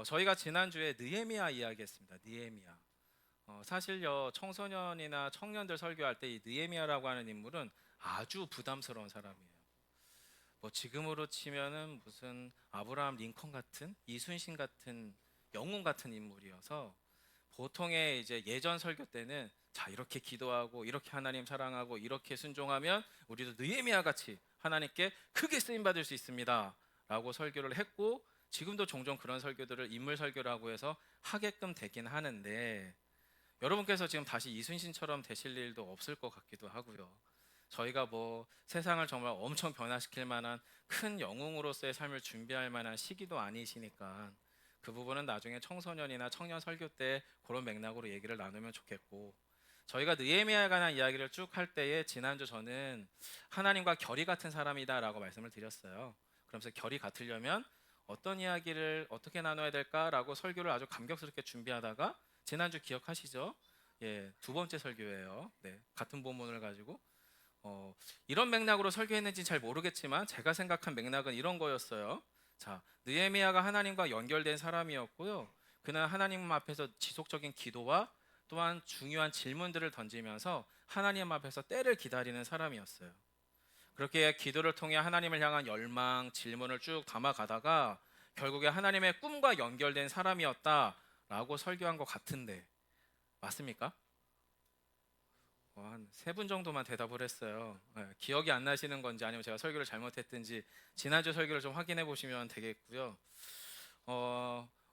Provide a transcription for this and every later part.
저희가 지난주에 느헤미야 이야기했습니다. 느헤미야. 사실요, 청소년이나 청년들 설교할 때 이 느헤미야라고 하는 인물은 아주 부담스러운 사람이에요. 뭐 지금으로 치면은 무슨 아브라함 링컨 같은, 이순신 같은 영웅 같은 인물이어서 보통의 이제 예전 설교 때는 자, 이렇게 기도하고 이렇게 하나님 사랑하고 이렇게 순종하면 우리도 느헤미야 같이 하나님께 크게 쓰임 받을 수 있습니다라고 설교를 했고, 지금도 종종 그런 설교들을 인물 설교라고 해서 하게끔 되긴 하는데, 여러분께서 지금 다시 이순신처럼 되실 일도 없을 것 같기도 하고요. 저희가 뭐 세상을 정말 엄청 변화시킬 만한 큰 영웅으로서의 삶을 준비할 만한 시기도 아니시니까, 그 부분은 나중에 청소년이나 청년 설교 때 그런 맥락으로 얘기를 나누면 좋겠고, 저희가 느헤미야에 관한 이야기를 쭉 할 때에 지난주 저는 하나님과 결이 같은 사람이다라고 말씀을 드렸어요. 그러면서 결이 같으려면 어떤 이야기를 어떻게 나눠야 될까라고 설교를 아주 감격스럽게 준비하다가, 지난주 기억하시죠? 예, 두 번째 설교예요. 네, 같은 본문을 가지고 이런 맥락으로 설교했는지 잘 모르겠지만 제가 생각한 맥락은 이런 거였어요. 자, 느헤미야가 하나님과 연결된 사람이었고요. 그는 하나님 앞에서 지속적인 기도와 또한 중요한 질문들을 던지면서 하나님 앞에서 때를 기다리는 사람이었어요. 그렇게 기도를 통해 하나님을 향한 열망, 질문을 쭉 담아가다가 결국에 하나님의 꿈과 연결된 사람이었다라고 설교한 것 같은데 맞습니까? 한 세 분 정도만 대답을 했어요. 기억이 안 나시는 건지 아니면 제가 설교를 잘못했든지 지난주 설교를 좀 확인해 보시면 되겠고요.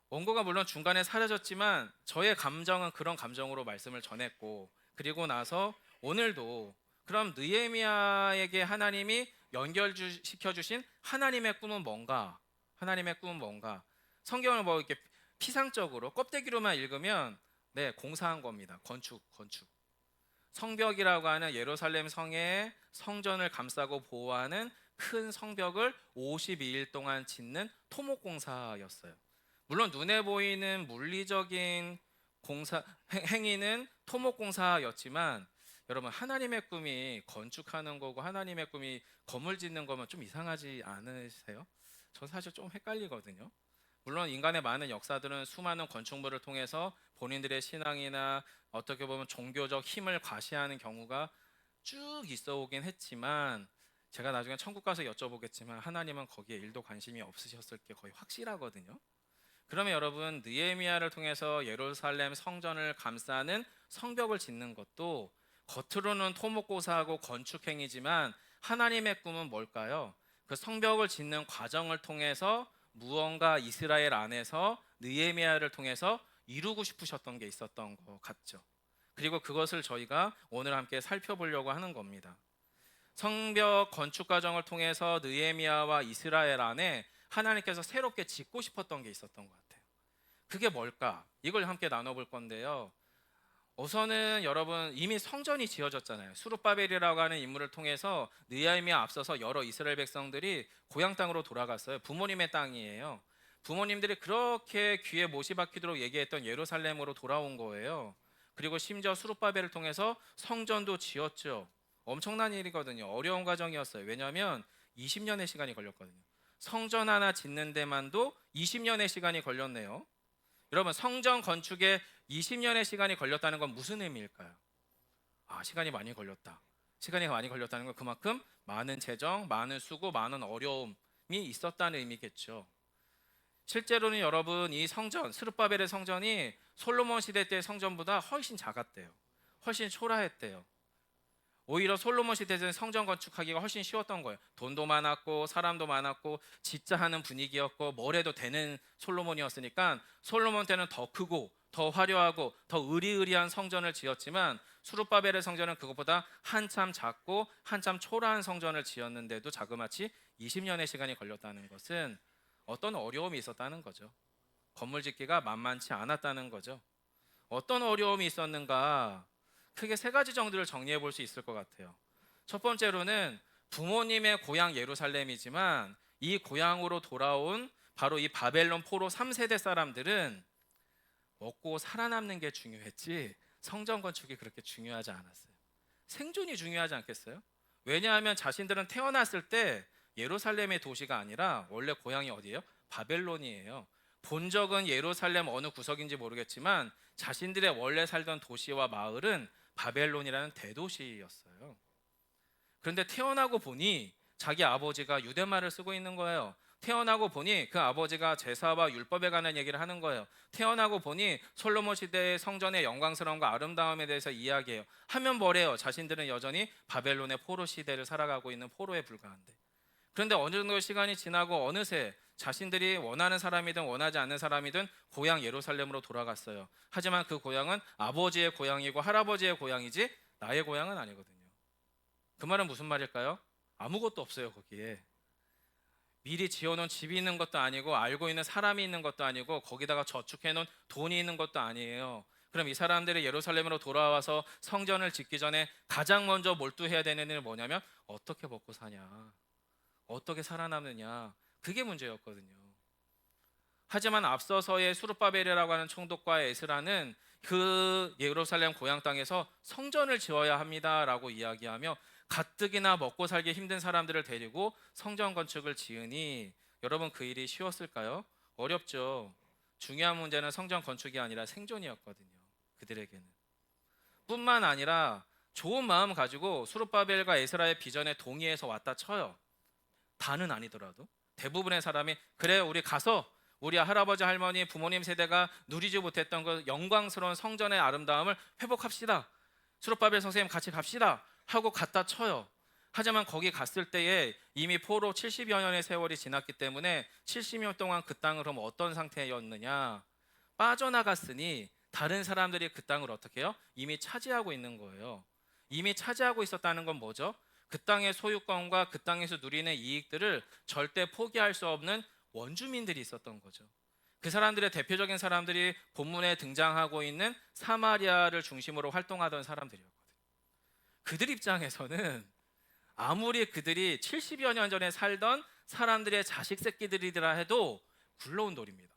원고가 물론 중간에 사라졌지만 저의 감정은 그런 감정으로 말씀을 전했고, 그리고 나서 오늘도 그럼 느헤미야에게 하나님이 연결시켜 주신 하나님의 꿈은 뭔가? 하나님의 꿈은 뭔가? 성경을 뭐 이렇게 피상적으로 껍데기로만 읽으면 네, 공사한 겁니다. 건축. 성벽이라고 하는 예루살렘 성의 성전을 감싸고 보호하는 큰 성벽을 52일 동안 짓는 토목공사였어요. 물론 눈에 보이는 물리적인 행위는 토목공사였지만, 여러분 하나님의 꿈이 건축하는 거고 하나님의 꿈이 건물 짓는 거면 좀 이상하지 않으세요? 저 사실 좀 헷갈리거든요. 물론 인간의 많은 역사들은 수많은 건축물을 통해서 본인들의 신앙이나 어떻게 보면 종교적 힘을 과시하는 경우가 쭉 있어 오긴 했지만, 제가 나중에 천국 가서 여쭤보겠지만 하나님은 거기에 일도 관심이 없으셨을 게 거의 확실하거든요. 그러면 여러분, 느헤미야를 통해서 예루살렘 성전을 감싸는 성벽을 짓는 것도 겉으로는 토목고사하고 건축행위지만 하나님의 꿈은 뭘까요? 그 성벽을 짓는 과정을 통해서 무언가 이스라엘 안에서 느헤미야를 통해서 이루고 싶으셨던 게 있었던 것 같죠. 그리고 그것을 저희가 오늘 함께 살펴보려고 하는 겁니다. 성벽 건축 과정을 통해서 느헤미야와 이스라엘 안에 하나님께서 새롭게 짓고 싶었던 게 있었던 것 같아요. 그게 뭘까? 이걸 함께 나눠볼 건데요. 우선은 여러분, 이미 성전이 지어졌잖아요. 수룹바벨이라고 하는 인물을 통해서 느헤미야 앞서서 여러 이스라엘 백성들이 고향 땅으로 돌아갔어요. 부모님의 땅이에요. 부모님들이 그렇게 귀에 못이 박히도록 얘기했던 예루살렘으로 돌아온 거예요. 그리고 심지어 수룹바벨을 통해서 성전도 지었죠. 엄청난 일이거든요. 어려운 과정이었어요. 왜냐하면 20년의 시간이 걸렸거든요. 성전 하나 짓는 데만도 20년의 시간이 걸렸네요. 여러분, 성전 건축에 20년의 시간이 걸렸다는 건 무슨 의미일까요? 시간이 많이 걸렸다. 시간이 많이 걸렸다는 건 그만큼 많은 재정, 많은 수고, 많은 어려움이 있었다는 의미겠죠. 실제로는 여러분, 이 성전, 스룹바벨의 성전이 솔로몬 시대 때의 성전보다 훨씬 작았대요. 훨씬 초라했대요. 오히려 솔로몬 시대에는 성전 건축하기가 훨씬 쉬웠던 거예요. 돈도 많았고 사람도 많았고 진짜 하는 분위기였고 뭘 해도 되는 솔로몬이었으니까 솔로몬 때는 더 크고 더 화려하고 더 의리의리한 성전을 지었지만, 수룹바벨의 성전은 그것보다 한참 작고 한참 초라한 성전을 지었는데도 자그마치 20년의 시간이 걸렸다는 것은 어떤 어려움이 있었다는 거죠. 건물 짓기가 만만치 않았다는 거죠. 어떤 어려움이 있었는가? 크게 세 가지 정도를 정리해 볼 수 있을 것 같아요. 첫 번째로는 부모님의 고향 예루살렘이지만 이 고향으로 돌아온 바로 이 바벨론 포로 3세대 사람들은 먹고 살아남는 게 중요했지 성전 건축이 그렇게 중요하지 않았어요. 생존이 중요하지 않겠어요? 왜냐하면 자신들은 태어났을 때 예루살렘의 도시가 아니라 원래 고향이 어디예요? 바벨론이에요. 본 적은 예루살렘 어느 구석인지 모르겠지만 자신들의 원래 살던 도시와 마을은 바벨론이라는 대도시였어요. 그런데 태어나고 보니 자기 아버지가 유대말을 쓰고 있는 거예요. 태어나고 보니 그 아버지가 제사와 율법에 관한 얘기를 하는 거예요. 태어나고 보니 솔로몬 시대의 성전의 영광스러움과 아름다움에 대해서 이야기해요. 하면 뭐래요? 자신들은 여전히 바벨론의 포로 시대를 살아가고 있는 포로에 불과한데. 그런데 어느 정도 시간이 지나고 어느새 자신들이 원하는 사람이든 원하지 않는 사람이든 고향 예루살렘으로 돌아갔어요. 하지만 그 고향은 아버지의 고향이고 할아버지의 고향이지 나의 고향은 아니거든요. 그 말은 무슨 말일까요? 아무것도 없어요, 거기에. 미리 지어놓은 집이 있는 것도 아니고 알고 있는 사람이 있는 것도 아니고 거기다가 저축해놓은 돈이 있는 것도 아니에요. 그럼 이 사람들이 예루살렘으로 돌아와서 성전을 짓기 전에 가장 먼저 몰두해야 되는 일은 뭐냐면 어떻게 먹고 사냐, 어떻게 살아남느냐, 그게 문제였거든요. 하지만 앞서서의 수르바벨이라고 하는 총독과 에스라는 그 예루살렘 고향 땅에서 성전을 지어야 합니다라고 이야기하며 가뜩이나 먹고 살기 힘든 사람들을 데리고 성전 건축을 지으니 여러분 그 일이 쉬웠을까요? 어렵죠. 중요한 문제는 성전 건축이 아니라 생존이었거든요. 그들에게는. 뿐만 아니라 좋은 마음 가지고 수르바벨과 에스라의 비전에 동의해서 왔다 쳐요. 다는 아니더라도 대부분의 사람이 그래 우리 가서 우리 할아버지 할머니 부모님 세대가 누리지 못했던 그 영광스러운 성전의 아름다움을 회복합시다. 수르바벨 선생님 같이 갑시다 하고 갖다 쳐요. 하지만 거기 갔을 때에 이미 포로 70여 년의 세월이 지났기 때문에 70년 동안 그 땅은 그럼 어떤 상태였느냐, 빠져나갔으니 다른 사람들이 그 땅을 어떻게 해요? 이미 차지하고 있는 거예요. 이미 차지하고 있었다는 건 뭐죠? 그 땅의 소유권과 그 땅에서 누리는 이익들을 절대 포기할 수 없는 원주민들이 있었던 거죠. 그 사람들의 대표적인 사람들이 본문에 등장하고 있는 사마리아를 중심으로 활동하던 사람들이었거든요. 그들 입장에서는 아무리 그들이 70여 년 전에 살던 사람들의 자식 새끼들이라 해도 굴러온 돌입니다.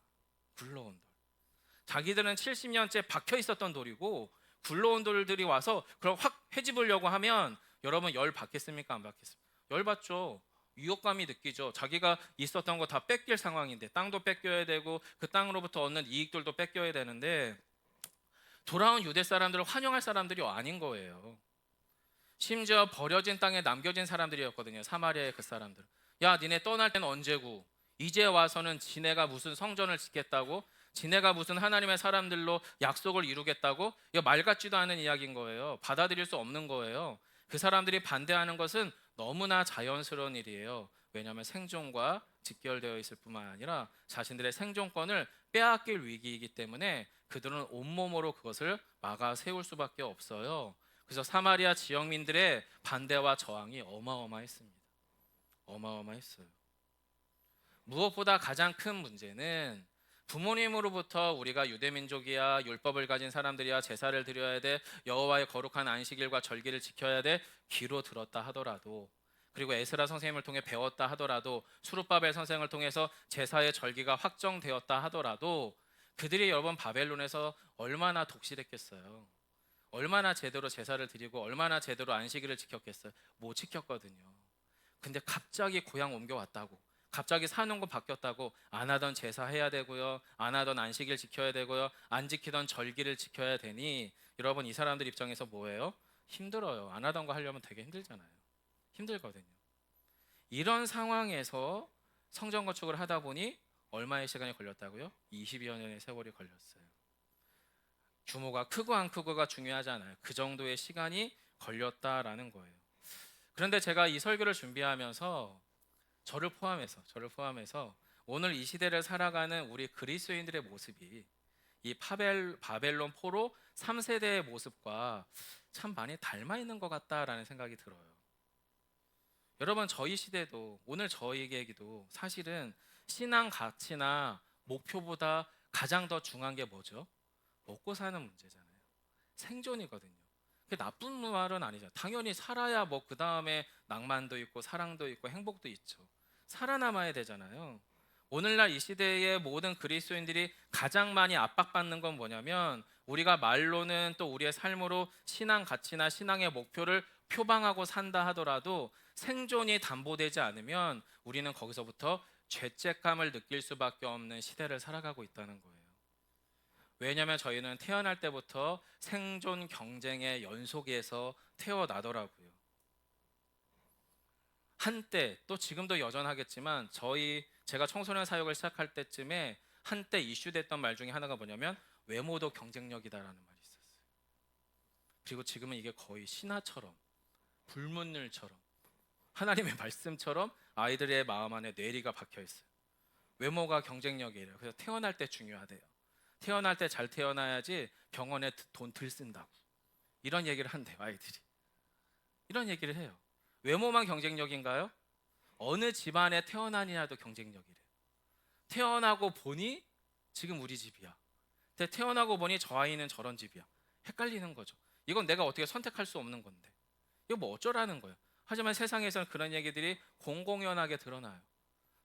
굴러온 돌. 자기들은 70년째 박혀 있었던 돌이고 굴러온 돌들이 와서 그걸 확 헤집으려고 하면 여러분 열 받겠습니까? 안 받겠습니까? 열 받죠. 위협감이 느끼죠. 자기가 있었던 거 다 뺏길 상황인데 땅도 뺏겨야 되고 그 땅으로부터 얻는 이익들도 뺏겨야 되는데 돌아온 유대 사람들을 환영할 사람들이 아닌 거예요. 심지어 버려진 땅에 남겨진 사람들이었거든요. 사마리아의 그 사람들. 야, 니네 떠날 때는 언제고? 이제 와서는 지네가 무슨 성전을 짓겠다고? 지네가 무슨 하나님의 사람들로 약속을 이루겠다고? 이거 말 같지도 않은 이야기인 거예요. 받아들일 수 없는 거예요. 그 사람들이 반대하는 것은 너무나 자연스러운 일이에요. 왜냐하면 생존과 직결되어 있을 뿐만 아니라 자신들의 생존권을 빼앗길 위기이기 때문에 그들은 온몸으로 그것을 막아 세울 수밖에 없어요. 그래서 사마리아 지역민들의 반대와 저항이 어마어마했습니다. 어마어마했어요. 무엇보다 가장 큰 문제는 부모님으로부터 우리가 유대민족이야, 율법을 가진 사람들이야, 제사를 드려야 돼, 여호와의 거룩한 안식일과 절기를 지켜야 돼, 귀로 들었다 하더라도, 그리고 에스라 선생님을 통해 배웠다 하더라도, 수르바벨 선생을 통해서 제사의 절기가 확정되었다 하더라도 그들이 여러분 바벨론에서 얼마나 독실했겠어요. 얼마나 제대로 제사를 드리고 얼마나 제대로 안식일을 지켰겠어요. 못 지켰거든요. 근데 갑자기 고향 옮겨왔다고, 갑자기 사는 거 바뀌었다고 안 하던 제사 해야 되고요, 안 하던 안식일 지켜야 되고요, 안 지키던 절기를 지켜야 되니 여러분 이 사람들 입장에서 뭐예요? 힘들어요. 안 하던 거 하려면 되게 힘들잖아요. 힘들거든요. 이런 상황에서 성전 건축을 하다 보니 얼마의 시간이 걸렸다고요? 20여 년의 세월이 걸렸어요. 규모가 크고 안 크고가 중요하지 않아요. 그 정도의 시간이 걸렸다라는 거예요. 그런데 제가 이 설교를 준비하면서 저를 포함해서 오늘 이 시대를 살아가는 우리 그리스도인들의 모습이 이 바벨론 포로 3세대의 모습과 참 많이 닮아 있는 것 같다라는 생각이 들어요. 여러분 저희 시대도 오늘 저희에게도 사실은 신앙 가치나 목표보다 가장 더 중요한 게 뭐죠? 먹고 사는 문제잖아요. 생존이거든요. 그게 나쁜 말은 아니죠. 당연히 살아야 뭐 그 다음에 낭만도 있고 사랑도 있고 행복도 있죠. 살아남아야 되잖아요. 오늘날 이 시대의 모든 그리스도인들이 가장 많이 압박받는 건 뭐냐면 우리가 말로는 또 우리의 삶으로 신앙 가치나 신앙의 목표를 표방하고 산다 하더라도 생존이 담보되지 않으면 우리는 거기서부터 죄책감을 느낄 수밖에 없는 시대를 살아가고 있다는 거예요. 왜냐하면 저희는 태어날 때부터 생존 경쟁의 연속에서 태어나더라고요. 한때, 또 지금도 여전하겠지만 제가 청소년 사역을 시작할 때쯤에 한때 이슈됐던 말 중에 하나가 뭐냐면 외모도 경쟁력이다라는 말이 있었어요. 그리고 지금은 이게 거의 신화처럼, 불문율처럼, 하나님의 말씀처럼 아이들의 마음 안에 뇌리가 박혀 있어요. 외모가 경쟁력이래요. 그래서 태어날 때 중요하대요. 태어날 때 잘 태어나야지 병원에 돈 덜 쓴다고. 이런 얘기를 한대요, 아이들이. 이런 얘기를 해요. 외모만 경쟁력인가요? 어느 집안에 태어나느냐도 경쟁력이래요. 태어나고 보니 지금 우리 집이야. 근데 태어나고 보니 저 아이는 저런 집이야. 헷갈리는 거죠. 이건 내가 어떻게 선택할 수 없는 건데. 이거 뭐 어쩌라는 거예요. 하지만 세상에서는 그런 얘기들이 공공연하게 드러나요.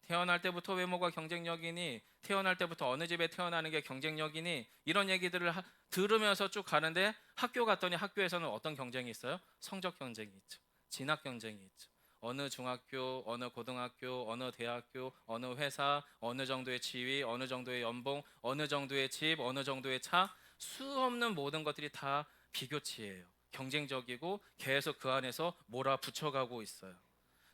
태어날 때부터 외모가 경쟁력이니, 태어날 때부터 어느 집에 태어나는 게 경쟁력이니, 이런 얘기들을 들으면서 쭉 가는데 학교 갔더니 학교에서는 어떤 경쟁이 있어요? 성적 경쟁이 있죠. 진학 경쟁이 있죠. 어느 중학교, 어느 고등학교, 어느 대학교, 어느 회사, 어느 정도의 지위, 어느 정도의 연봉, 어느 정도의 집, 어느 정도의 차, 수 없는 모든 것들이 다 비교치예요. 경쟁적이고 계속 그 안에서 몰아붙여가고 있어요.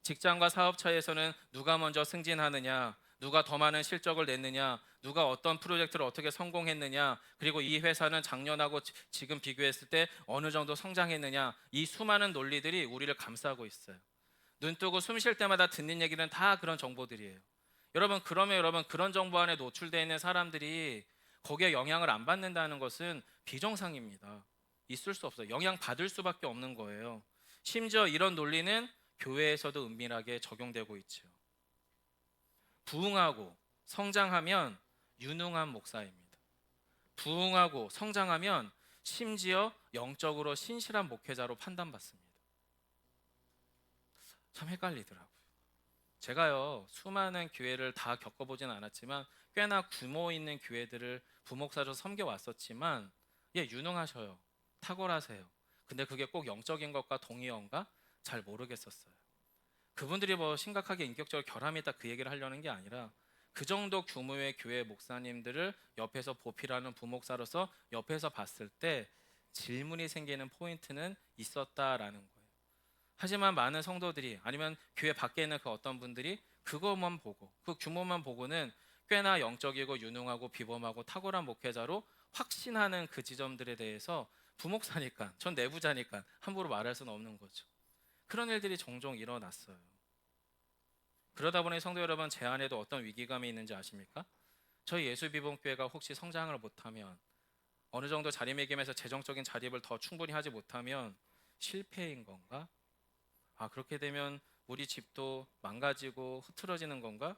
직장과 사업차에서는 누가 먼저 승진하느냐, 누가 더 많은 실적을 냈느냐, 누가 어떤 프로젝트를 어떻게 성공했느냐, 그리고 이 회사는 작년하고 지금 비교했을 때 어느 정도 성장했느냐, 이 수많은 논리들이 우리를 감싸고 있어요. 눈 뜨고 숨 쉴 때마다 듣는 얘기는 다 그런 정보들이에요. 여러분, 그러면 여러분 그런 정보 안에 노출되어 있는 사람들이 거기에 영향을 안 받는다는 것은 비정상입니다. 있을 수 없어요. 영향 받을 수밖에 없는 거예요. 심지어 이런 논리는 교회에서도 은밀하게 적용되고 있죠. 부흥하고 성장하면 유능한 목사입니다. 부흥하고 성장하면 심지어 영적으로 신실한 목회자로 판단받습니다. 참 헷갈리더라고요. 제가요 수많은 교회를 다 겪어보진 않았지만 꽤나 규모 있는 교회들을 부목사로 섬겨왔었지만 유능하셔요. 탁월하세요. 근데 그게 꼭 영적인 것과 동의어인가? 잘 모르겠었어요. 그분들이 뭐 심각하게 인격적으로 결함이 있다 그 얘기를 하려는 게 아니라 그 정도 규모의 교회 목사님들을 옆에서 보필하는 부목사로서 옆에서 봤을 때 질문이 생기는 포인트는 있었다라는 거예요. 하지만 많은 성도들이 아니면 교회 밖에 있는 그 어떤 분들이 그것만 보고 그 규모만 보고는 꽤나 영적이고 유능하고 비범하고 탁월한 목회자로 확신하는 그 지점들에 대해서 부목사니까 전 내부자니까 함부로 말할 수는 없는 거죠. 그런 일들이 종종 일어났어요. 그러다 보니 성도 여러분, 제 안에도 어떤 위기감이 있는지 아십니까? 저희 예수비봉교회가 혹시 성장을 못하면, 어느 정도 자리매김해서 재정적인 자립을 더 충분히 하지 못하면 실패인 건가? 그렇게 되면 우리 집도 망가지고 흐트러지는 건가?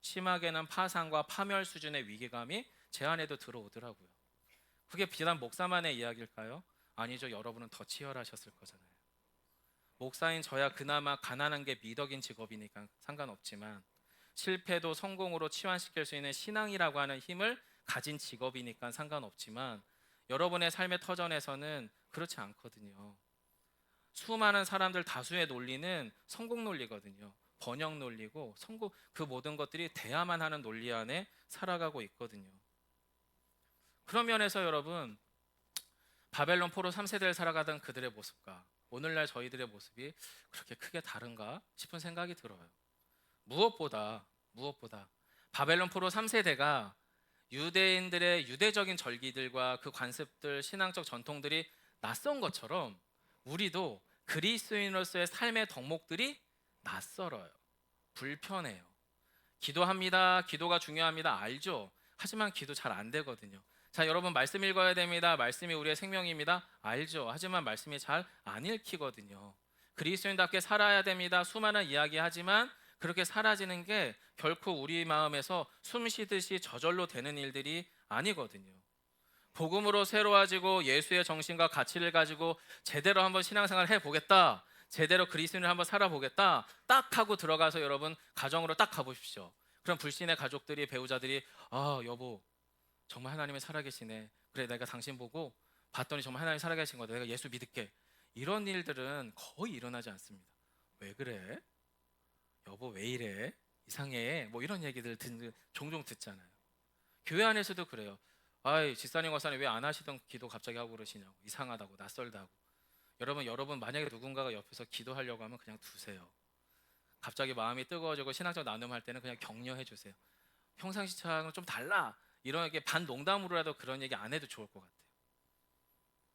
심하게는 파산과 파멸 수준의 위기감이 제 안에도 들어오더라고요. 그게 비단 목사만의 이야기일까요? 아니죠. 여러분은 더 치열하셨을 거잖아요. 목사인 저야 그나마 가난한 게 미덕인 직업이니까 상관없지만 실패도 성공으로 치환시킬 수 있는 신앙이라고 하는 힘을 가진 직업이니까 상관없지만 여러분의 삶의 터전에서는 그렇지 않거든요. 수많은 사람들 다수의 논리는 성공 논리거든요. 번영 논리고 성공, 그 모든 것들이 돼야만 하는 논리 안에 살아가고 있거든요. 그런 면에서 여러분, 바벨론 포로 3세대를 살아가던 그들의 모습과 오늘날 저희들의 모습이 그렇게 크게 다른가 싶은 생각이 들어요. 무엇보다 바벨론 포로 3세대가 유대인들의 유대적인 절기들과 그 관습들, 신앙적 전통들이 낯선 것처럼 우리도 그리스도인으로서의 삶의 덕목들이 낯설어요. 불편해요. 기도합니다. 기도가 중요합니다. 알죠? 하지만 기도 잘 안 되거든요. 자, 여러분 말씀 읽어야 됩니다. 말씀이 우리의 생명입니다. 알죠? 하지만 말씀이 잘 안 읽히거든요. 그리스도인답게 살아야 됩니다. 수많은 이야기 하지만 그렇게 사라지는 게 결코 우리 마음에서 숨 쉬듯이 저절로 되는 일들이 아니거든요. 복음으로 새로워지고 예수의 정신과 가치를 가지고 제대로 한번 신앙생활을 해보겠다, 제대로 그리스도인을 한번 살아보겠다 딱 하고 들어가서 여러분 가정으로 딱 가보십시오. 그럼 불신의 가족들이, 배우자들이 여보 정말 하나님이 살아계시네, 그래 내가 당신 보고 봤더니 정말 하나님 살아계신 거다, 내가 예수 믿을게, 이런 일들은 거의 일어나지 않습니다. 왜 그래? 여보 왜 이래? 이상해. 뭐 이런 얘기들 종종 듣잖아요. 교회 안에서도 그래요. 아이, 집사님 권사님 왜 안 하시던 기도 갑자기 하고 그러시냐고. 이상하다고, 낯설다고. 여러분 만약에 누군가가 옆에서 기도하려고 하면 그냥 두세요. 갑자기 마음이 뜨거워지고 신앙적 나눔할 때는 그냥 격려해 주세요. 평상시처럼 좀 달라. 이렇게 반농담으로라도 그런 얘기 안 해도 좋을 것 같아요.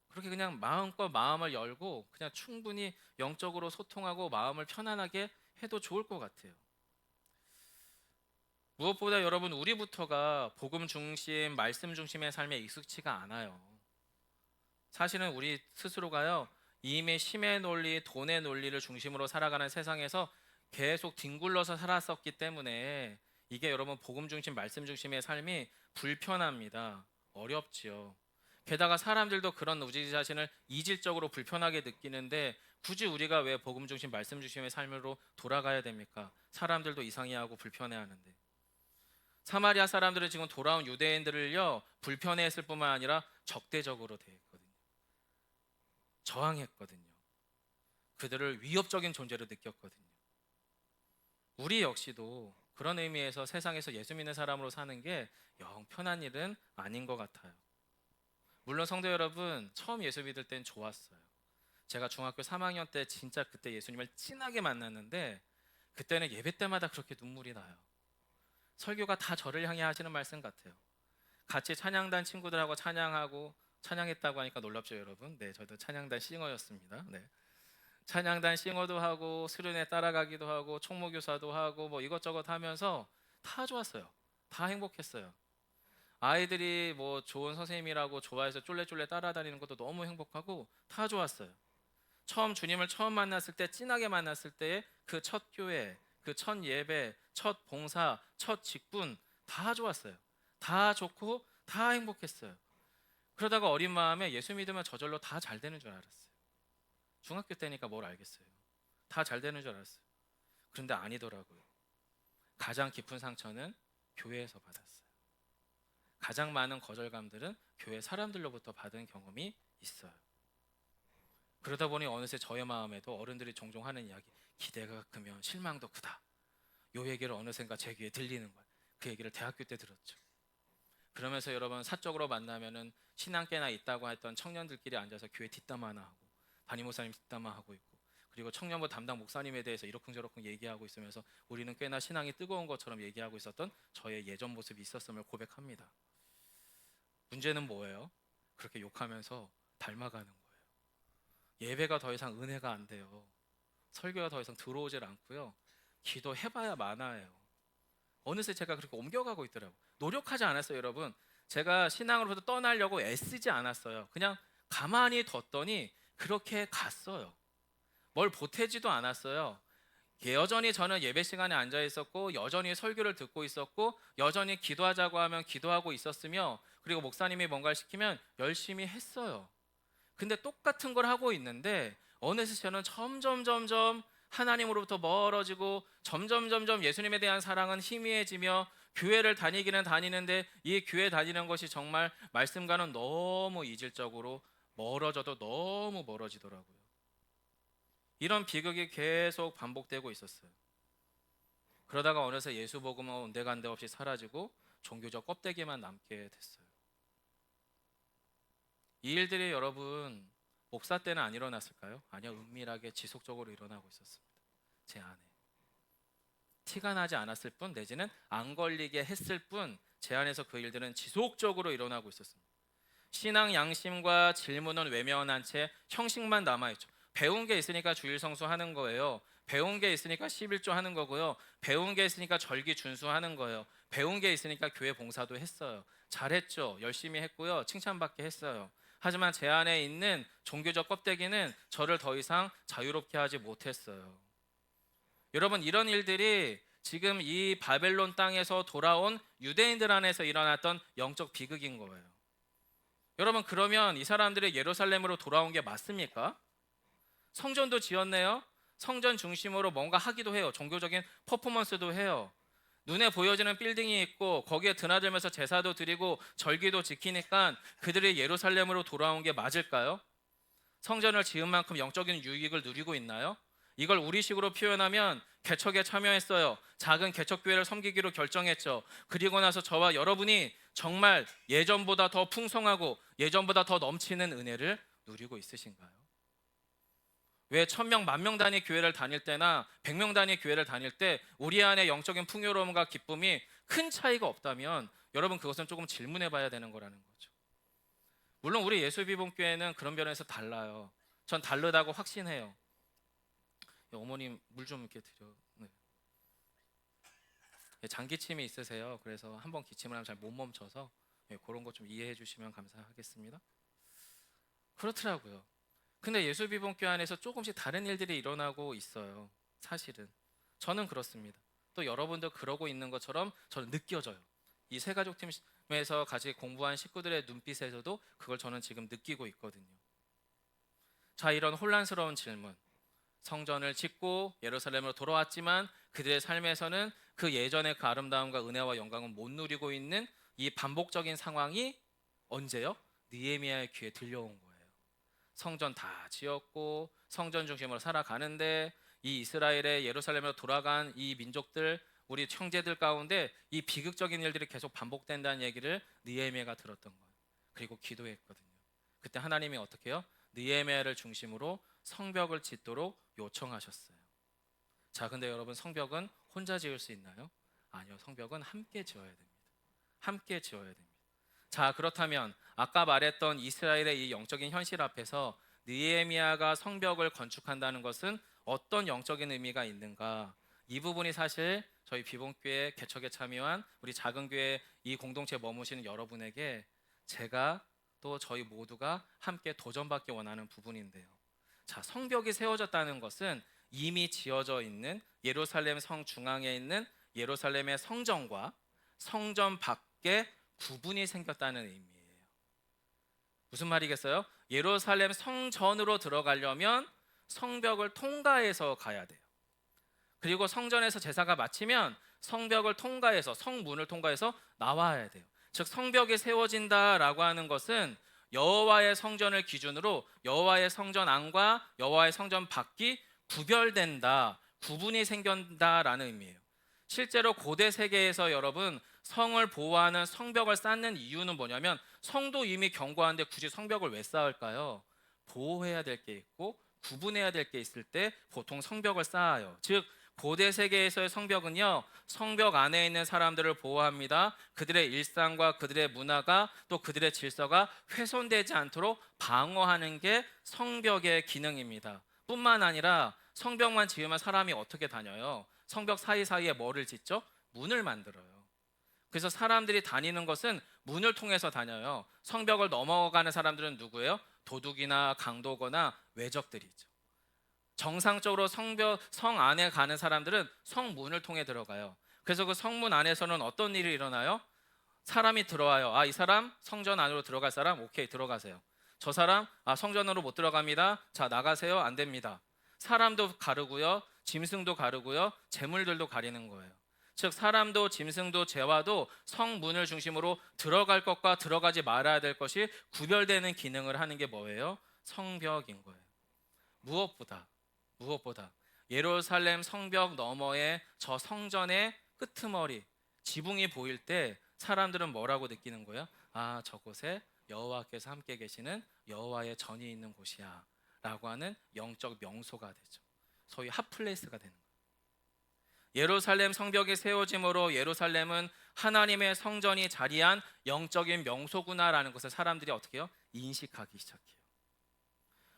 그렇게 그냥 마음껏 마음을 열고 그냥 충분히 영적으로 소통하고 마음을 편안하게 해도 좋을 것 같아요. 무엇보다 여러분, 우리부터가 복음 중심, 말씀 중심의 삶에 익숙치가 않아요. 사실은 우리 스스로가요, 이미 힘의 논리, 돈의 논리를 중심으로 살아가는 세상에서 계속 뒹굴러서 살았었기 때문에 이게 여러분 복음 중심, 말씀 중심의 삶이 불편합니다. 어렵지요. 게다가 사람들도 그런 우리 자신을 이질적으로 불편하게 느끼는데 굳이 우리가 왜 복음 중심, 말씀 중심의 삶으로 돌아가야 됩니까? 사람들도 이상해하고 불편해하는데. 사마리아 사람들은 지금 돌아온 유대인들을요, 불편해했을 뿐만 아니라 적대적으로 대했거든요. 저항했거든요. 그들을 위협적인 존재로 느꼈거든요. 우리 역시도 그런 의미에서 세상에서 예수 믿는 사람으로 사는 게 영 편한 일은 아닌 것 같아요. 물론 성도 여러분, 처음 예수 믿을 땐 좋았어요. 제가 중학교 3학년 때 진짜 그때 예수님을 진하게 만났는데 그때는 예배 때마다 그렇게 눈물이 나요. 설교가 다 저를 향해 하시는 말씀 같아요. 같이 찬양단 친구들하고 찬양했다고 하니까 놀랍죠, 여러분? 네, 저도 찬양단 싱어였습니다. 네. 찬양단 싱어도 하고 수련회 따라가기도 하고 총무교사도 하고 뭐 이것저것 하면서 다 좋았어요. 다 행복했어요. 아이들이 뭐 좋은 선생님이라고 좋아해서 쫄래쫄래 따라다니는 것도 너무 행복하고 다 좋았어요. 주님을 처음 만났을 때, 진하게 만났을 때의 그 첫 교회, 그 첫 예배, 첫 봉사, 첫 직분 다 좋았어요. 다 좋고 다 행복했어요. 그러다가 어린 마음에 예수 믿으면 저절로 다 잘 되는 줄 알았어요. 중학교 때니까 뭘 알겠어요. 다 잘 되는 줄 알았어요. 그런데 아니더라고요. 가장 깊은 상처는 교회에서 받았어요. 가장 많은 거절감들은 교회 사람들로부터 받은 경험이 있어요. 그러다 보니 어느새 저의 마음에도 어른들이 종종 하는 이야기, 기대가 크면 실망도 크다. 요 얘기를 어느샌가 제 귀에 들리는 거예요. 그 얘기를 대학교 때 들었죠. 그러면서 여러분, 사적으로 만나면은 신앙계나 있다고 했던 청년들끼리 앉아서 교회 뒷담화나 하고 담임 목사님 뒷담화하고 있고, 그리고 청년부 담당 목사님에 대해서 이러쿵저러쿵 얘기하고 있으면서 우리는 꽤나 신앙이 뜨거운 것처럼 얘기하고 있었던 저의 예전 모습이 있었음을 고백합니다. 문제는 뭐예요? 그렇게 욕하면서 닮아가는 거예요. 예배가 더 이상 은혜가 안 돼요. 설교가 더 이상 들어오질 않고요. 기도해봐야 많아요. 어느새 제가 그렇게 옮겨가고 있더라고요. 노력하지 않았어요, 여러분. 제가 신앙으로부터 떠나려고 애쓰지 않았어요. 그냥 가만히 뒀더니 그렇게 갔어요. 뭘 보태지도 않았어요. 여전히 저는 예배 시간에 앉아 있었고, 여전히 설교를 듣고 있었고, 여전히 기도하자고 하면 기도하고 있었으며, 그리고 목사님이 뭔가를 시키면 열심히 했어요. 근데 똑같은 걸 하고 있는데 어느새 저는 점점 하나님으로부터 멀어지고 점점 예수님에 대한 사랑은 희미해지며 교회를 다니기는 다니는데 이 교회 다니는 것이 정말 말씀과는 너무 이질적으로 멀어져도 너무 멀어지더라고요. 이런 비극이 계속 반복되고 있었어요. 그러다가 어느새 예수 복음은 온데간데 없이 사라지고 종교적 껍데기만 남게 됐어요. 이 일들이 여러분, 목사 때는 안 일어났을까요? 아니요, 은밀하게 지속적으로 일어나고 있었습니다. 제 안에 티가 나지 않았을 뿐, 내지는 안 걸리게 했을 뿐, 제 안에서 그 일들은 지속적으로 일어나고 있었습니다. 신앙 양심과 질문은 외면한 채 형식만 남아있죠. 배운 게 있으니까 주일 성수하는 거예요. 배운 게 있으니까 11조 하는 거고요. 배운 게 있으니까 절기 준수하는 거예요. 배운 게 있으니까 교회 봉사도 했어요. 잘했죠. 열심히 했고요. 칭찬받게 했어요. 하지만 제 안에 있는 종교적 껍데기는 저를 더 이상 자유롭게 하지 못했어요. 여러분, 이런 일들이 지금 이 바벨론 땅에서 돌아온 유대인들 안에서 일어났던 영적 비극인 거예요. 여러분, 그러면 이 사람들이 예루살렘으로 돌아온 게 맞습니까? 성전도 지었네요. 성전 중심으로 뭔가 하기도 해요. 종교적인 퍼포먼스도 해요. 눈에 보여지는 빌딩이 있고 거기에 드나들면서 제사도 드리고 절기도 지키니까 그들이 예루살렘으로 돌아온 게 맞을까요? 성전을 지은 만큼 영적인 유익을 누리고 있나요? 이걸 우리식으로 표현하면 개척에 참여했어요. 작은 개척교회를 섬기기로 결정했죠. 그리고 나서 저와 여러분이 정말 예전보다 더 풍성하고 예전보다 더 넘치는 은혜를 누리고 있으신가요? 왜 1000명, 10,000명 단위 교회를 다닐 때나 100명 단위 교회를 다닐 때 우리 안에 영적인 풍요로움과 기쁨이 큰 차이가 없다면 여러분, 그것은 조금 질문해 봐야 되는 거라는 거죠. 물론 우리 예수비봉교회는 그런 면에서 달라요. 전 다르다고 확신해요. 어머님 물 좀 이렇게 드려. 네. 장기침이 있으세요. 그래서 한번 기침을 하면 잘 못 멈춰서 그런 거 좀 이해해 주시면 감사하겠습니다. 그렇더라고요. 근데 예수비봉교회 안에서 조금씩 다른 일들이 일어나고 있어요. 사실은 저는 그렇습니다. 또 여러분도 그러고 있는 것처럼 저는 느껴져요. 이 새가족팀에서 같이 공부한 식구들의 눈빛에서도 그걸 저는 지금 느끼고 있거든요. 자, 이런 혼란스러운 질문. 성전을 짓고 예루살렘으로 돌아왔지만 그들의 삶에서는 그 예전의 그 아름다움과 은혜와 영광은 못 누리고 있는 이 반복적인 상황이 언제요? 느헤미야의 귀에 들려온 거예요. 성전 다 지었고 성전 중심으로 살아가는데 이 이스라엘의 예루살렘으로 돌아간 이 민족들, 우리 형제들 가운데 이 비극적인 일들이 계속 반복된다는 얘기를 느헤미야가 들었던 거예요. 그리고 기도했거든요. 그때 하나님이 어떻게 해요? 느헤미야를 중심으로 성벽을 짓도록 요청하셨어요. 자, 근데 여러분, 성벽은 혼자 지을 수 있나요? 아니요. 성벽은 함께 지어야 됩니다. 함께 지어야 됩니다. 자, 그렇다면 아까 말했던 이스라엘의 이 영적인 현실 앞에서 느헤미야가 성벽을 건축한다는 것은 어떤 영적인 의미가 있는가? 이 부분이 사실 저희 비봉교회 개척에 참여한 우리 작은 교회 이 공동체에 머무시는 여러분에게 제가 또 저희 모두가 함께 도전받기 원하는 부분인데요. 자, 성벽이 세워졌다는 것은 이미 지어져 있는 예루살렘 성 중앙에 있는 예루살렘의 성전과 성전 밖에 구분이 생겼다는 의미예요. 무슨 말이겠어요? 예루살렘 성전으로 들어가려면 성벽을 통과해서 가야 돼요. 그리고 성전에서 제사가 마치면 성벽을 통과해서, 성문을 통과해서 나와야 돼요. 즉, 성벽이 세워진다라고 하는 것은 여호와의 성전을 기준으로 여호와의 성전 안과 여호와의 성전 밖이 구별된다, 구분이 생긴다라는 의미예요. 실제로 고대 세계에서 여러분, 성을 보호하는 성벽을 쌓는 이유는 뭐냐면 성도 이미 견고한데 굳이 성벽을 왜 쌓을까요? 보호해야 될 게 있고 구분해야 될 게 있을 때 보통 성벽을 쌓아요. 즉, 고대 세계에서의 성벽은요, 성벽 안에 있는 사람들을 보호합니다. 그들의 일상과 그들의 문화가 또 그들의 질서가 훼손되지 않도록 방어하는 게 성벽의 기능입니다. 뿐만 아니라 성벽만 지으면 사람이 어떻게 다녀요? 성벽 사이사이에 뭐를 짓죠? 문을 만들어요. 그래서 사람들이 다니는 것은 문을 통해서 다녀요. 성벽을 넘어가는 사람들은 누구예요? 도둑이나 강도거나 외적들이죠. 정상적으로 성 안에 가는 사람들은 성문을 통해 들어가요. 그래서 그 성문 안에서는 어떤 일이 일어나요? 사람이 들어와요. 아, 이 사람 성전 안으로 들어갈 사람? 오케이, 들어가세요. 저 사람 성전으로 못 들어갑니다. 자, 나가세요. 안 됩니다. 사람도 가르고요, 짐승도 가르고요, 재물들도 가리는 거예요. 즉, 사람도 짐승도 재화도 성문을 중심으로 들어갈 것과 들어가지 말아야 될 것이 구별되는 기능을 하는 게 뭐예요? 성벽인 거예요. 무엇보다 예루살렘 성벽 너머에 저 성전의 끄트머리, 지붕이 보일 때 사람들은 뭐라고 느끼는 거예요? 아, 저곳에 여호와께서 함께 계시는 여호와의 전이 있는 곳이야 라고 하는 영적 명소가 되죠. 소위 핫플레이스가 되는 거예요. 예루살렘 성벽이 세워짐으로 예루살렘은 하나님의 성전이 자리한 영적인 명소구나라는 것을 사람들이 어떻게 해요? 인식하기 시작해요.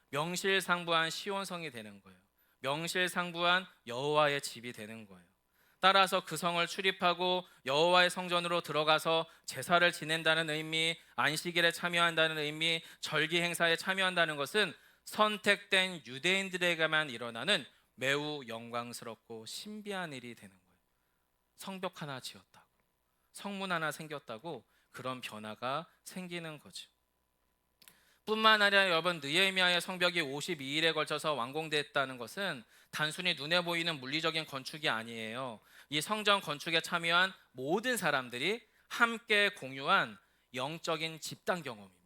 명실상부한 시온성이 되는 거예요. 명실상부한 여호와의 집이 되는 거예요. 따라서 그 성을 출입하고 여호와의 성전으로 들어가서 제사를 지낸다는 의미, 안식일에 참여한다는 의미, 절기 행사에 참여한다는 것은 선택된 유대인들에게만 일어나는 매우 영광스럽고 신비한 일이 되는 거예요. 성벽 하나 지었다고, 성문 하나 생겼다고 그런 변화가 생기는 거죠. 뿐만 아니라 여러분, 느헤미야의 성벽이 52일에 걸쳐서 완공됐다는 것은 단순히 눈에 보이는 물리적인 건축이 아니에요. 이 성전 건축에 참여한 모든 사람들이 함께 공유한 영적인 집단 경험입니다.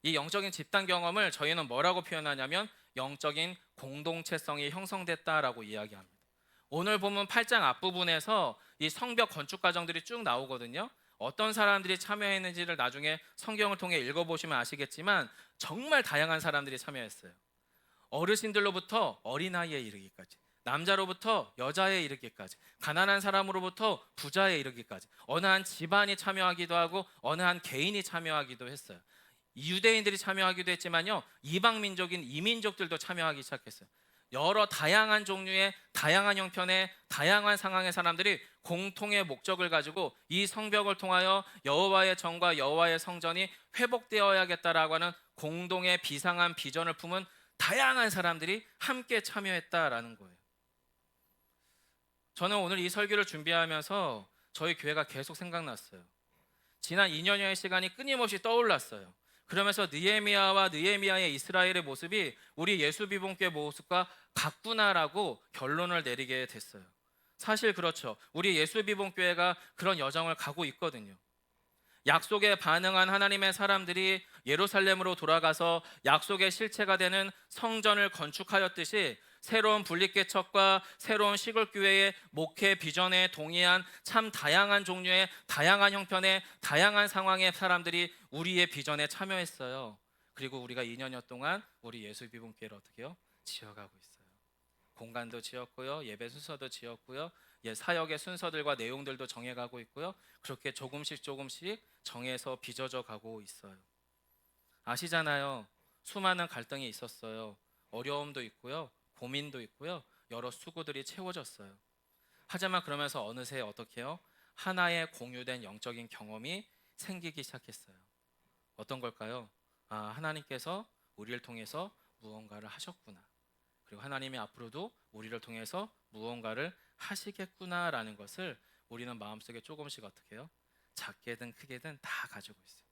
이 영적인 집단 경험을 저희는 뭐라고 표현하냐면 영적인 공동체성이 형성됐다라고 이야기합니다. 오늘 보면 8장 앞부분에서 이 성벽 건축 과정들이 쭉 나오거든요. 어떤 사람들이 참여했는지를 나중에 성경을 통해 읽어보시면 아시겠지만 정말 다양한 사람들이 참여했어요. 어르신들로부터 어린아이에 이르기까지, 남자로부터 여자에 이르기까지, 가난한 사람으로부터 부자에 이르기까지, 어느 한 집안이 참여하기도 하고 어느 한 개인이 참여하기도 했어요. 유대인들이 참여하기도 했지만요, 이방 민족인 이민족들도 참여하기 시작했어요. 여러 다양한 종류의 다양한 형편의 다양한 상황의 사람들이 공통의 목적을 가지고 이 성벽을 통하여 여호와의 정과 여호와의 성전이 회복되어야겠다라고 하는 공동의 비상한 비전을 품은 다양한 사람들이 함께 참여했다라는 거예요. 저는 오늘 이 설교를 준비하면서 저희 교회가 계속 생각났어요. 지난 2년여의 시간이 끊임없이 떠올랐어요. 그러면서 느헤미야와 느헤미야의 이스라엘의 모습이 우리 예수비봉교회 모습과 같구나라고 결론을 내리게 됐어요. 사실 그렇죠. 우리 예수비봉교회가 그런 여정을 가고 있거든요. 약속에 반응한 하나님의 사람들이 예루살렘으로 돌아가서 약속의 실체가 되는 성전을 건축하였듯이 새로운 분립개척과 새로운 시골교회의 목회 비전에 동의한 참 다양한 종류의 다양한 형편의 다양한 상황의 사람들이 우리의 비전에 참여했어요. 그리고 우리가 2년여 동안 우리 예수비봉교회를 어떻게 해요? 지어가고 있어요. 공간도 지었고요, 예배 순서도 지었고요, 사역의 순서들과 내용들도 정해가고 있고요. 그렇게 조금씩 정해서 빚어져 가고 있어요. 아시잖아요. 수많은 갈등이 있었어요. 어려움도 있고요, 고민도 있고요, 여러 수고들이 채워졌어요. 하지만 그러면서 어느새 어떻게 해요? 하나의 공유된 영적인 경험이 생기기 시작했어요. 어떤 걸까요? 하나님께서 우리를 통해서 무언가를 하셨구나. 그리고 하나님이 앞으로도 우리를 통해서 무언가를 하시겠구나라는 것을 우리는 마음속에 조금씩 어떻게 해요? 작게든 크게든 다 가지고 있어요.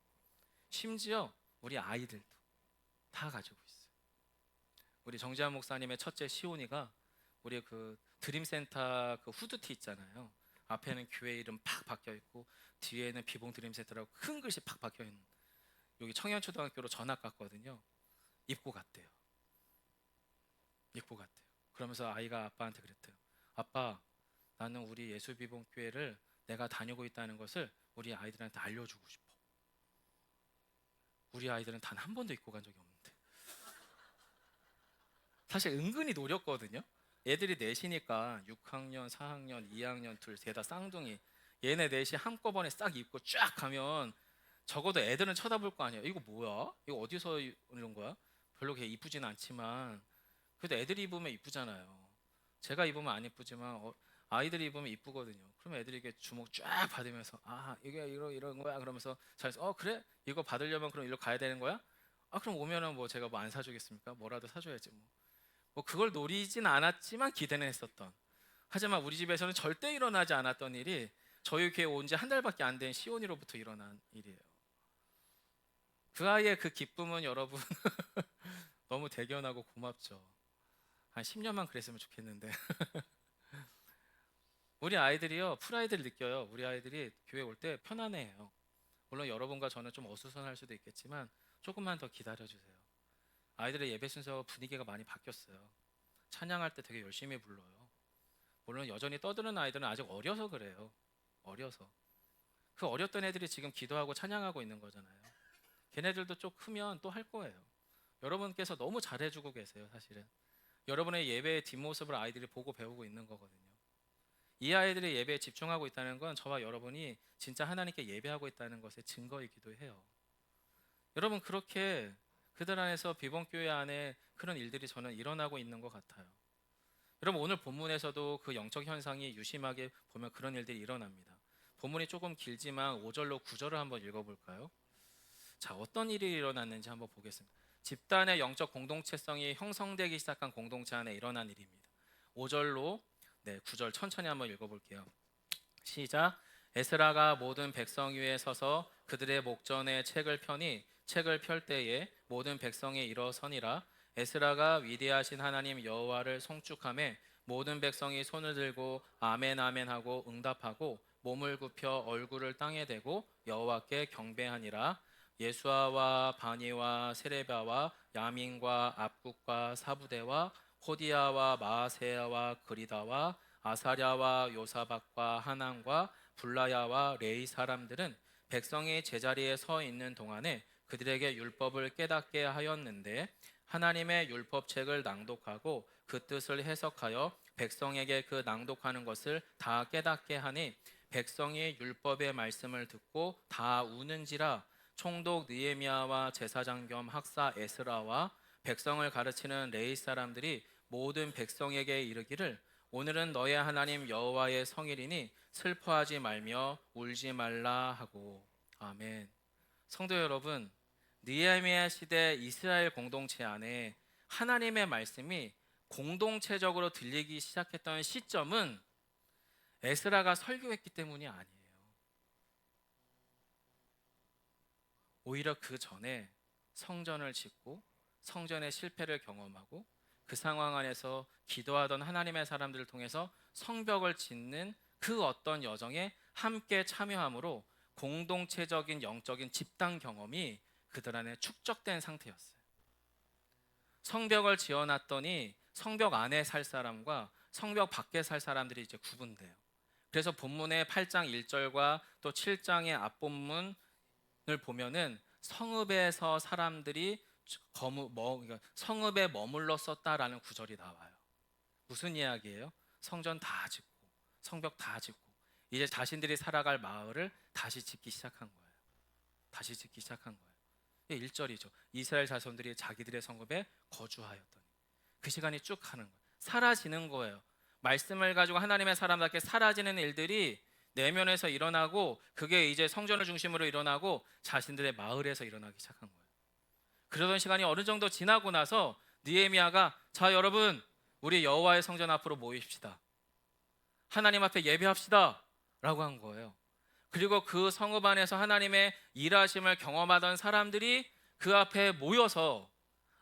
심지어 우리 아이들도 다 가지고 있어요. 우리 정지한 목사님의 첫째 시온이가 우리 그 드림센터 그 후드티 있잖아요. 앞에는 교회 이름 팍 박혀 있고 뒤에는 비봉 드림센터라고 큰 글씨 팍 박혀 있는, 여기 청년초등학교로 전학 갔거든요. 입고 갔대요. 입고 갔대요. 그러면서 아이가 아빠한테 그랬대요. 아빠, 나는 우리 예수비봉교회를 내가 다니고 있다는 것을 우리 아이들한테 알려주고 싶어. 우리 아이들은 단 한 번도 입고 간 적이 없는데. 사실 은근히 노렸거든요. 애들이 넷이니까 6학년, 4학년, 2학년 둘 셋 다 쌍둥이, 얘네 넷이 한꺼번에 싹 입고 쫙 가면 적어도 애들은 쳐다볼 거 아니에요. 이거 뭐야? 이거 어디서 이런 거야? 별로 그렇게 이쁘진 않지만 그래도 애들이 입으면 이쁘잖아요. 제가 입으면 안 이쁘지만 아이들이 입으면 이쁘거든요. 그러면 애들이 이렇게 주목 쫙 받으면서 이게 이런 거야 그러면서 잘해서 그래? 이거 받으려면 그럼 일로 가야 되는 거야? 그럼 오면은 뭐 제가 뭐 안 사주겠습니까? 뭐라도 사줘야지 뭐 그걸 노리진 않았지만 기대는 했었던. 하지만 우리 집에서는 절대 일어나지 않았던 일이 저희 교회 온 지 한 달밖에 안 된 시온이로부터 일어난 일이에요. 그 아이의 그 기쁨은 여러분 너무 대견하고 고맙죠. 한 10년만 그랬으면 좋겠는데. 우리 아이들이요, 프라이드를 느껴요. 우리 아이들이 교회 올 때 편안해해요. 물론 여러분과 저는 좀 어수선할 수도 있겠지만 조금만 더 기다려주세요. 아이들의 예배 순서 분위기가 많이 바뀌었어요. 찬양할 때 되게 열심히 불러요. 물론 여전히 떠드는 아이들은 아직 어려서 그래요. 어려서. 그 어렸던 애들이 지금 기도하고 찬양하고 있는 거잖아요. 걔네들도 좀 크면 또 할 거예요. 여러분께서 너무 잘해주고 계세요. 사실은 여러분의 예배의 뒷모습을 아이들이 보고 배우고 있는 거거든요. 이 아이들의 예배에 집중하고 있다는 건 저와 여러분이 진짜 하나님께 예배하고 있다는 것의 증거이기도 해요. 여러분, 그렇게 그들 안에서 비봉교회 안에 그런 일들이 저는 일어나고 있는 것 같아요. 여러분, 오늘 본문에서도 그 영적 현상이 유심하게 보면 그런 일들이 일어납니다. 본문이 조금 길지만 5절로 9절을 한번 읽어볼까요? 자, 어떤 일이 일어났는지 한번 보겠습니다. 집단의 영적 공동체성이 형성되기 시작한 공동체 안에 일어난 일입니다. 5절로 9절 천천히 한번 읽어볼게요. 시작. 에스라가 모든 백성 위에 서서 그들의 목전에 책을 펴니 책을 펼 때에 모든 백성이 일어서니라. 에스라가 위대하신 하나님 여호와를 송축하며 모든 백성이 손을 들고 아멘 아멘 하고 응답하고 몸을 굽혀 얼굴을 땅에 대고 여호와께 경배하니라. 예수아와 바니와 세레바와 야민과 압국과 사부대와 호디야와 마아세야와 그리다와 아사랴와 요사박과 하난과 불라야와 레이 사람들은 백성이 제자리에 서 있는 동안에 그들에게 율법을 깨닫게 하였는데 하나님의 율법책을 낭독하고 그 뜻을 해석하여 백성에게 그 낭독하는 것을 다 깨닫게 하니 백성이 율법의 말씀을 듣고 다 우는지라. 총독 느헤미야와 제사장 겸 학사 에스라와 백성을 가르치는 레위 사람들이 모든 백성에게 이르기를 오늘은 너의 하나님 여호와의 성일이니 슬퍼하지 말며 울지 말라 하고. 아멘. 성도 여러분, 느헤미야 시대 이스라엘 공동체 안에 하나님의 말씀이 공동체적으로 들리기 시작했던 시점은 에스라가 설교했기 때문이 아니에요. 오히려 그 전에 성전을 짓고 성전의 실패를 경험하고 그 상황 안에서 기도하던 하나님의 사람들을 통해서 성벽을 짓는 그 어떤 여정에 함께 참여함으로 공동체적인 영적인 집단 경험이 그들 안에 축적된 상태였어요. 성벽을 지어놨더니 성벽 안에 살 사람과 성벽 밖에 살 사람들이 이제 구분돼요. 그래서 본문의 8장 1절과 또 7장의 앞본문을 보면은 성읍에서 사람들이 그러니까 성읍에 머물렀었다라는 구절이 나와요. 무슨 이야기예요? 성전 다 짓고 성벽 다 짓고 이제 자신들이 살아갈 마을을 다시 짓기 시작한 거예요. 다시 짓기 시작한 거예요. 1절이죠. 이스라엘 자손들이 자기들의 성읍에 거주하였더니 그 시간이 쭉 가는 거예요. 사라지는 거예요. 말씀을 가지고 하나님의 사람답게 사라지는 일들이 내면에서 일어나고 그게 이제 성전을 중심으로 일어나고 자신들의 마을에서 일어나기 시작한 거예요. 그러던 시간이 어느 정도 지나고 나서 느헤미야가 자 여러분 우리 여호와의 성전 앞으로 모이십시다. 하나님 앞에 예배합시다 라고 한 거예요. 그리고 그 성읍 안에서 하나님의 일하심을 경험하던 사람들이 그 앞에 모여서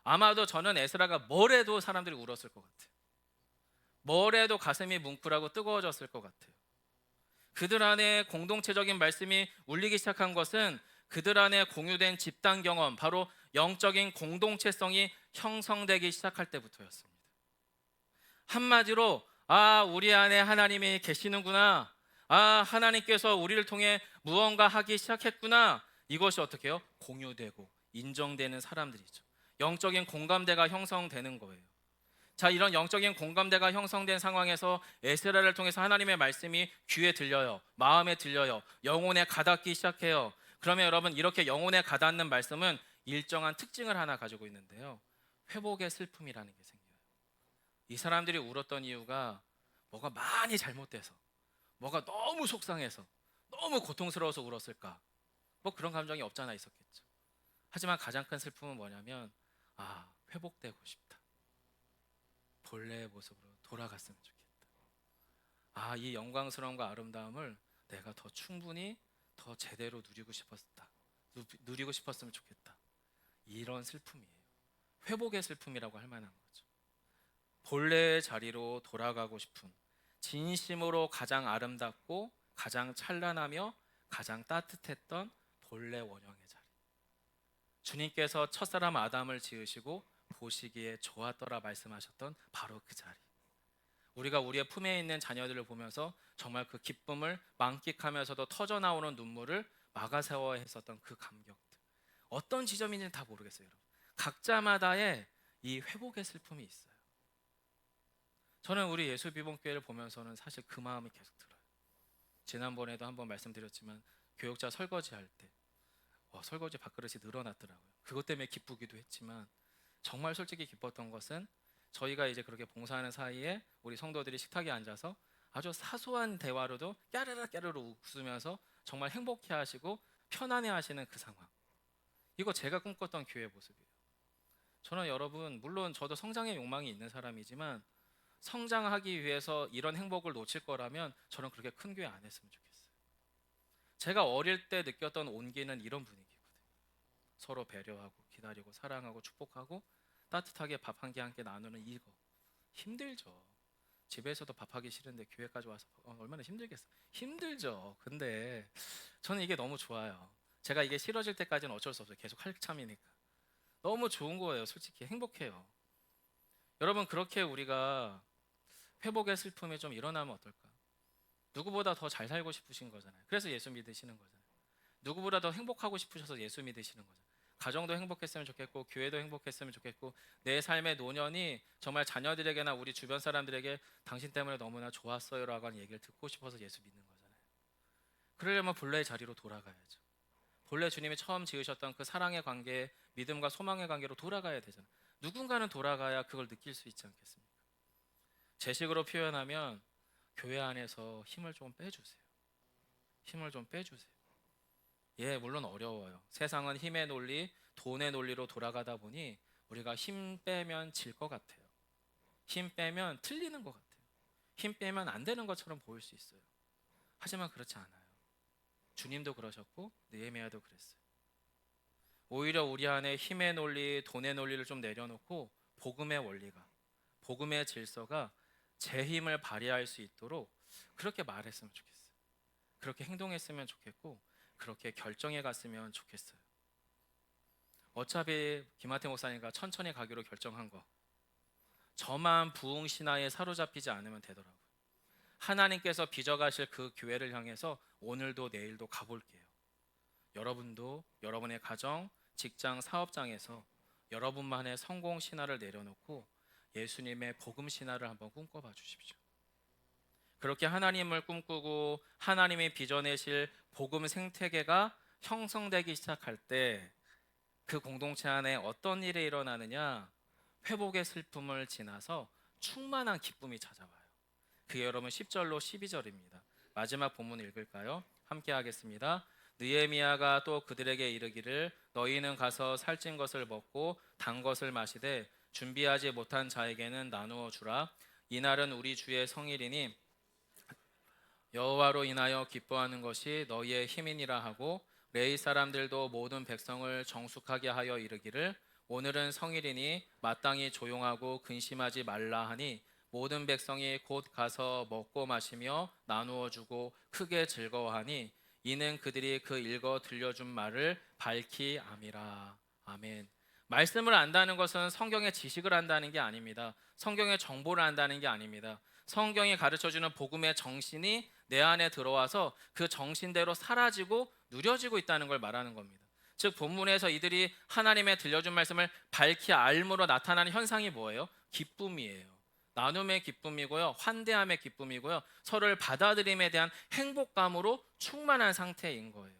아마도 저는 에스라가 뭘 해도 사람들이 울었을 것 같아요. 뭘 해도 가슴이 뭉클하고 뜨거워졌을 것 같아요. 그들 안에 공동체적인 말씀이 울리기 시작한 것은 그들 안에 공유된 집단 경험, 바로 영적인 공동체성이 형성되기 시작할 때부터였습니다. 한마디로 우리 안에 하나님이 계시는구나. 하나님께서 우리를 통해 무언가 하기 시작했구나. 이것이 어떻게 해요? 공유되고 인정되는 사람들이죠. 영적인 공감대가 형성되는 거예요. 자, 이런 영적인 공감대가 형성된 상황에서 에스라를 통해서 하나님의 말씀이 귀에 들려요. 마음에 들려요. 영혼에 가닿기 시작해요. 그러면 여러분 이렇게 영혼에 가닿는 말씀은 일정한 특징을 하나 가지고 있는데요. 회복의 슬픔이라는 게 생겨요. 이 사람들이 울었던 이유가 뭐가 많이 잘못돼서 뭐가 너무 속상해서 너무 고통스러워서 울었을까? 뭐 그런 감정이 없잖아 있었겠죠. 하지만 가장 큰 슬픔은 뭐냐면 회복되고 싶다. 본래의 모습으로 돌아갔으면 좋겠다. 이 영광스러움과 아름다움을 내가 더 충분히 더 제대로 누리고 싶었으면 좋겠다. 이런 슬픔이에요. 회복의 슬픔이라고 할 만한 거죠. 본래의 자리로 돌아가고 싶은, 진심으로 가장 아름답고 가장 찬란하며 가장 따뜻했던 본래 원형의 자리. 주님께서 첫사람 아담을 지으시고 보시기에 좋았더라 말씀하셨던 바로 그 자리. 우리가 우리의 품에 있는 자녀들을 보면서 정말 그 기쁨을 만끽하면서도 터져나오는 눈물을 막아세워 했었던 그 감격들. 어떤 지점인지는 다 모르겠어요, 여러분. 각자마다의 이 회복의 슬픔이 있어요. 저는 우리 예수비봉교회를 보면서는 사실 그 마음이 계속 들어요. 지난번에도 한번 말씀드렸지만 교역자 설거지할 때 설거지 밥그릇이 늘어났더라고요. 그것 때문에 기쁘기도 했지만 정말 솔직히 기뻤던 것은 저희가 이제 그렇게 봉사하는 사이에 우리 성도들이 식탁에 앉아서 아주 사소한 대화로도 깨르르 웃으면서 정말 행복해 하시고 편안해 하시는 그 상황. 이거 제가 꿈꿨던 교회 모습이에요. 저는 여러분 물론 저도 성장의 욕망이 있는 사람이지만 성장하기 위해서 이런 행복을 놓칠 거라면 저는 그렇게 큰 교회 안 했으면 좋겠어요. 제가 어릴 때 느꼈던 온기는 이런 분위기거든요. 서로 배려하고 기다리고 사랑하고 축복하고 따뜻하게 밥 한 끼 함께 나누는 이거 힘들죠. 집에서도 밥하기 싫은데 교회까지 와서 얼마나 힘들겠어요. 힘들죠. 근데 저는 이게 너무 좋아요. 제가 이게 싫어질 때까지는 어쩔 수 없어요. 계속 할 참이니까. 너무 좋은 거예요. 솔직히 행복해요. 여러분 그렇게 우리가 회복의 슬픔이 좀 일어나면 어떨까? 누구보다 더 잘 살고 싶으신 거잖아요. 그래서 예수 믿으시는 거잖아요. 누구보다 더 행복하고 싶으셔서 예수 믿으시는 거죠. 가정도 행복했으면 좋겠고 교회도 행복했으면 좋겠고 내 삶의 노년이 정말 자녀들에게나 우리 주변 사람들에게 당신 때문에 너무나 좋았어요라고 하는 얘기를 듣고 싶어서 예수 믿는 거잖아요. 그러려면 본래의 자리로 돌아가야죠. 본래 주님이 처음 지으셨던 그 사랑의 관계, 믿음과 소망의 관계로 돌아가야 되잖아요. 누군가는 돌아가야 그걸 느낄 수 있지 않겠습니까? 제 식으로 표현하면 교회 안에서 힘을 좀 빼주세요. 힘을 좀 빼주세요. 예, 물론 어려워요. 세상은 힘의 논리, 돈의 논리로 돌아가다 보니 우리가 힘 빼면 질 것 같아요. 힘 빼면 틀리는 것 같아요. 힘 빼면 안 되는 것처럼 보일 수 있어요. 하지만 그렇지 않아요. 주님도 그러셨고 느헤미야도 그랬어요. 오히려 우리 안에 힘의 논리, 돈의 논리를 좀 내려놓고 복음의 원리가, 복음의 질서가 제 힘을 발휘할 수 있도록 그렇게 말했으면 좋겠어요. 그렇게 행동했으면 좋겠고 그렇게 결정해 갔으면 좋겠어요. 어차피 김하태 목사님과 천천히 가기로 결정한 거, 저만 부흥 신화에 사로잡히지 않으면 되더라고요. 하나님께서 빚어가실 그 교회를 향해서 오늘도 내일도 가볼게요. 여러분도 여러분의 가정, 직장, 사업장에서 여러분만의 성공 신화를 내려놓고 예수님의 복음 신화를 한번 꿈꿔봐 주십시오. 그렇게 하나님을 꿈꾸고 하나님이 빚어내실 복음 생태계가 형성되기 시작할 때 그 공동체 안에 어떤 일이 일어나느냐? 회복의 슬픔을 지나서 충만한 기쁨이 찾아와요. 그게 여러분 10절로 12절입니다. 마지막 본문 읽을까요? 함께 하겠습니다. 느헤미야가 또 그들에게 이르기를 너희는 가서 살찐 것을 먹고 단 것을 마시되 준비하지 못한 자에게는 나누어 주라. 이날은 우리 주의 성일이니 여호와로 인하여 기뻐하는 것이 너희의 힘이니라 하고 레위 사람들도 모든 백성을 정숙하게 하여 이르기를 오늘은 성일이니 마땅히 조용하고 근심하지 말라 하니 모든 백성이 곧 가서 먹고 마시며 나누어 주고 크게 즐거워하니 이는 그들이 그 읽어 들려준 말을 밝히 암이라. 아멘. 말씀을 안다는 것은 성경의 지식을 안다는 게 아닙니다. 성경의 정보를 안다는 게 아닙니다. 성경이 가르쳐주는 복음의 정신이 내 안에 들어와서 그 정신대로 사라지고 누려지고 있다는 걸 말하는 겁니다. 즉 본문에서 이들이 하나님의 들려준 말씀을 밝히 알므로 나타나는 현상이 뭐예요? 기쁨이에요. 나눔의 기쁨이고요, 환대함의 기쁨이고요, 서로를 받아들임에 대한 행복감으로 충만한 상태인 거예요.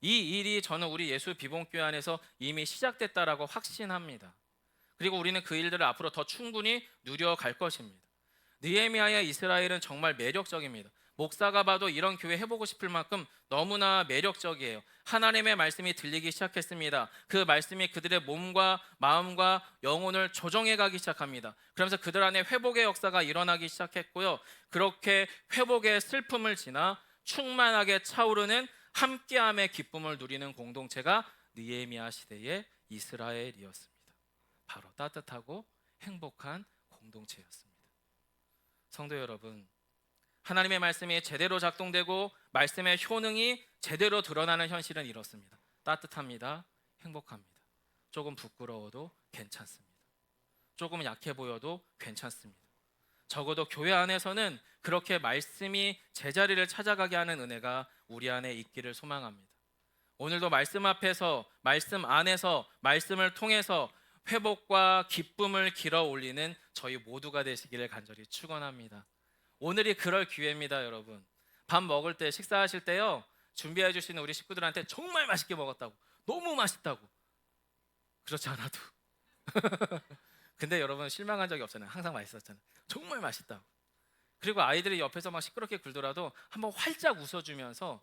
이 일이 저는 우리 예수 비봉교회 안에서 이미 시작됐다라고 확신합니다. 그리고 우리는 그 일들을 앞으로 더 충분히 누려갈 것입니다. 느헤미야의 이스라엘은 정말 매력적입니다. 목사가 봐도 이런 교회 해보고 싶을 만큼 너무나 매력적이에요. 하나님의 말씀이 들리기 시작했습니다. 그 말씀이 그들의 몸과 마음과 영혼을 조정해 가기 시작합니다. 그러면서 그들 안에 회복의 역사가 일어나기 시작했고요. 그렇게 회복의 슬픔을 지나 충만하게 차오르는 함께함의 기쁨을 누리는 공동체가 느헤미야 시대의 이스라엘이었습니다. 바로 따뜻하고 행복한 공동체였습니다. 성도 여러분, 하나님의 말씀이 제대로 작동되고 말씀의 효능이 제대로 드러나는 현실은 이렇습니다. 따뜻합니다. 행복합니다. 조금 부끄러워도 괜찮습니다. 조금 약해 보여도 괜찮습니다. 적어도 교회 안에서는 그렇게 말씀이 제자리를 찾아가게 하는 은혜가 우리 안에 있기를 소망합니다. 오늘도 말씀 앞에서, 말씀 안에서, 말씀을 통해서 회복과 기쁨을 길어 올리는 저희 모두가 되시기를 간절히 축원합니다. 오늘이 그럴 기회입니다, 여러분. 밥 먹을 때, 식사하실 때요, 준비해 주시는 우리 식구들한테 정말 맛있게 먹었다고, 너무 맛있다고. 그렇지 않아도 근데 여러분 실망한 적이 없잖아요. 항상 맛있었잖아요. 정말 맛있다고. 그리고 아이들이 옆에서 막 시끄럽게 굴더라도 한번 활짝 웃어주면서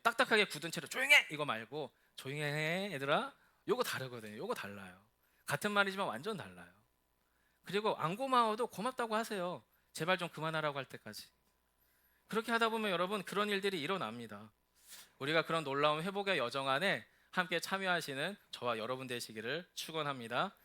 딱딱하게 굳은 채로 조용해! 이거 말고 조용해 얘들아, 요거 다르거든요. 요거 달라요. 같은 말이지만 완전 달라요. 그리고 안 고마워도 고맙다고 하세요. 제발 좀 그만하라고 할 때까지. 그렇게 하다 보면 여러분 그런 일들이 일어납니다. 우리가 그런 놀라운 회복의 여정 안에 함께 참여하시는 저와 여러분 되시기를 축원합니다.